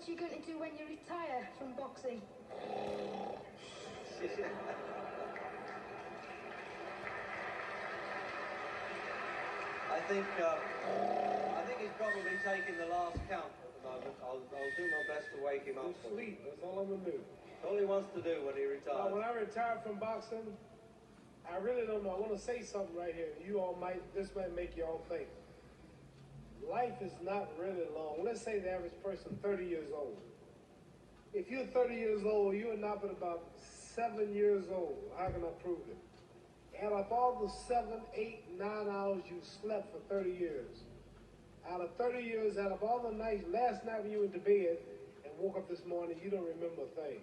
what are you going to do when you retire from boxing? I think he's probably taking the last count at the moment. I'll do my best to wake him up. Sleep. That's all I'm gonna do. That's all he wants to do when he retires. When I retire from boxing, I really don't know. I want to say something right here. This might make you all think. Life is not really long. Let's say the average person 30 years old. If you're 30 years old, you're not but about 7 years old. How can I prove it? Add up all the 7, 8, 9 hours you slept for 30 years. Out of 30 years, out of all the nights, last night when you went to bed and woke up this morning, you don't remember a thing.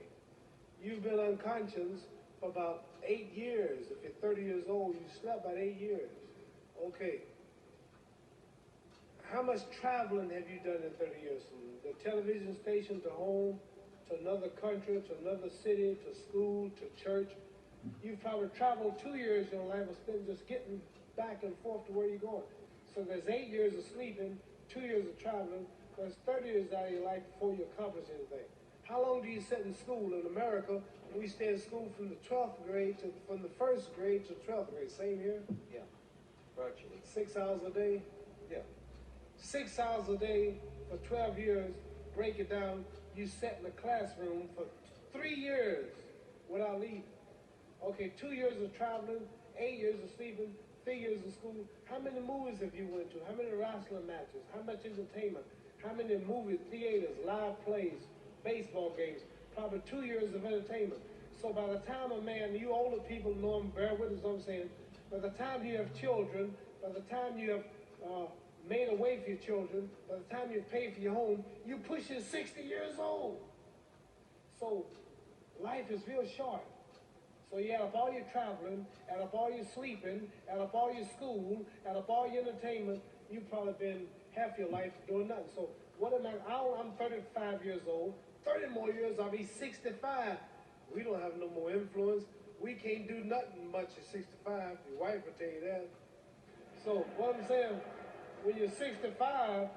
You've been unconscious for about 8 years. If you're 30 years old, you slept about 8 years. Okay. How much traveling have you done in 30 years? From the television station to home, to another country, to another city, to school, to church. You've probably traveled 2 years in your life and spent just getting back and forth to where you're going. So there's 8 years of sleeping, 2 years of traveling, there's 30 years out of your life before you accomplish anything. How long do you sit in school? In America, we stay in school from the 12th grade from the 1st grade to 12th grade. Same here? Yeah, virtually. 6 hours a day? Yeah. 6 hours a day for 12 years, break it down, you sat in the classroom for 3 years without leaving. Okay, 2 years of traveling, 8 years of sleeping, 3 years of school. How many movies have you went to? How many wrestling matches? How much entertainment? How many movie theaters, live plays, baseball games? Probably 2 years of entertainment. So by the time a man, you older people know him, bear with us what I'm saying, by the time you have children, by the time you have made a way for your children, by the time you pay for your home, you're pushing 60 years old. So life is real short. So you add up all your traveling, add up all your sleeping, add up all your school, add up all your entertainment, you've probably been half your life doing nothing. So what am I'm 35 years old, 30 more years I'll be 65. We don't have no more influence. We can't do nothing much at 65. Your wife will tell you that. So what I'm saying, when you're 65,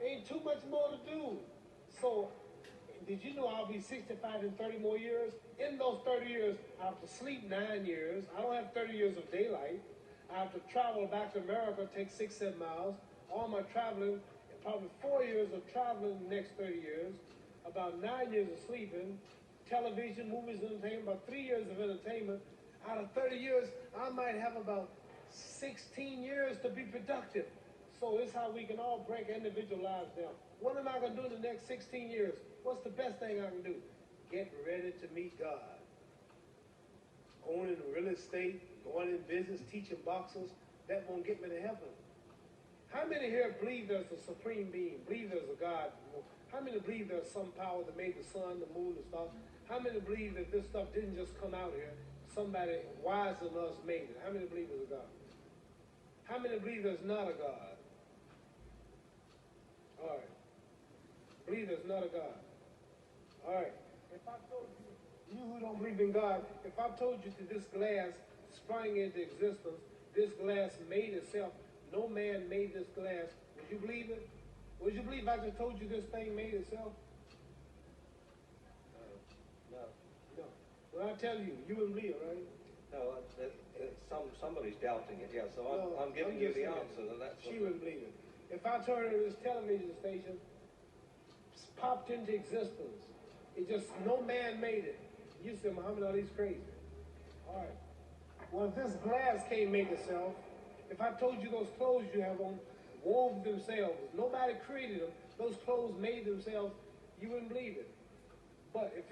ain't too much more to do. So did you know I'll be 65 in 30 more years? In those 30 years, I have to sleep 9 years. I don't have 30 years of daylight. I have to travel back to America, take 6, 7 miles. All my traveling, probably 4 years of traveling in the next 30 years, about 9 years of sleeping, television, movies, entertainment, about 3 years of entertainment. Out of 30 years, I might have about 16 years to be productive. So it's how we can all break individual lives down. What am I going to do in the next 16 years? What's the best thing I can do? Get ready to meet God. Owning real estate, going in business, teaching boxers, that won't get me to heaven. How many here believe there's a supreme being, believe there's a God? How many believe there's some power that made the sun, the moon, the stars? How many believe that this stuff didn't just come out here? Somebody wiser than us made it. How many believe there's a God? How many believe there's not a God? All right. Believe there's not a God. All right. If I told you, you who don't believe in God, if I told you that this glass sprang into existence, this glass made itself, no man made this glass, would you believe it? Would you believe I just told you this thing made itself? No. No. When I tell you, you wouldn't believe it, right? No, somebody's doubting it, yeah, so I'm giving you the answer. That's she wouldn't believe it. If I told her this television station popped into existence, it just, no man made it. You say, Muhammad Ali's crazy. All right. Well, if this glass can't make itself, if I told you those clothes you have on wove themselves, nobody created them, those clothes made themselves, you wouldn't believe it. But if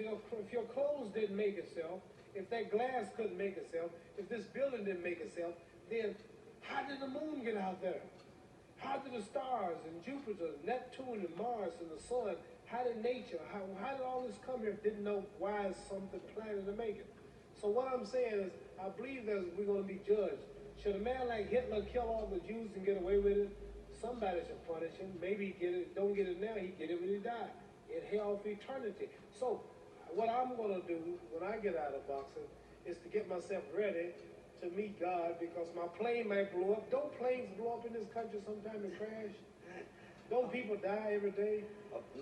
your clothes didn't make itself, if that glass couldn't make itself, if this building didn't make itself, then how did the moon get out there? How did the stars and Jupiter, Neptune and Mars and the sun, how did nature, how did all this come here if didn't know why is something planning to make it? So what I'm saying is, I believe that we're going to be judged. Should a man like Hitler kill all the Jews and get away with it? Somebody should punish him. Maybe he get it, don't get it now, he get it when he died. In hell for eternity. So what I'm going to do when I get out of boxing is to get myself ready to meet God, because my plane might blow up. Don't planes blow up in this country sometime and crash? Don't people die every day?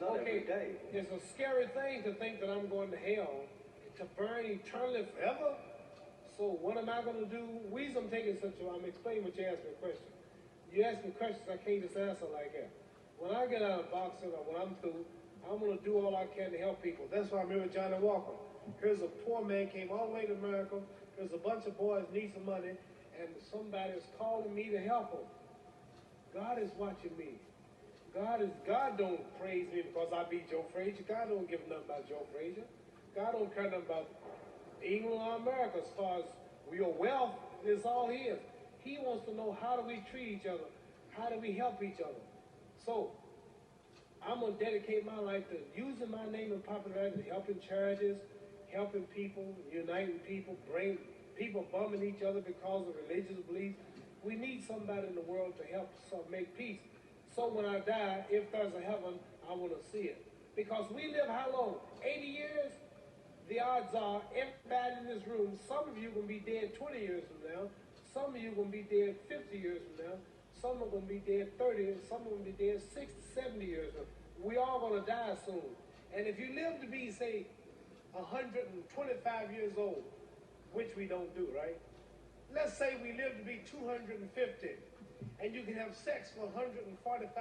Not every day. It's a scary thing to think that I'm going to hell to burn eternally forever. So what am I going to do? The reason I'm taking such a I'm explaining what you asked me a question. You ask me questions I can't just answer like that. When I get out of boxing or when I'm through, I'm going to do all I can to help people. That's why I remember Johnny Walker. Here's a poor man, came all the way to America. There's a bunch of boys need some money, and somebody is calling me to help them. God is watching me. God don't praise me because I beat Joe Frazier. God don't give nothing about Joe Frazier. God don't care nothing about England or America as far as your wealth is all his. He wants to know how do we treat each other? How do we help each other? So I'm going to dedicate my life to using my name and popularity, helping charities, helping people, uniting people, bring people bumming each other because of religious beliefs. We need somebody in the world to help make peace. So when I die, if there's a heaven, I want to see it. Because we live how long? 80 years? The odds are everybody in this room, some of you are going to be dead 20 years from now. Some of you are going to be dead 50 years from now. Some are going to be dead 30, and some are going to be dead 60, 70 years from now. We all going to die soon. And if you live to be, say, 125 years old, which we don't do, right? Let's say we live to be 250, and you can have sex for 145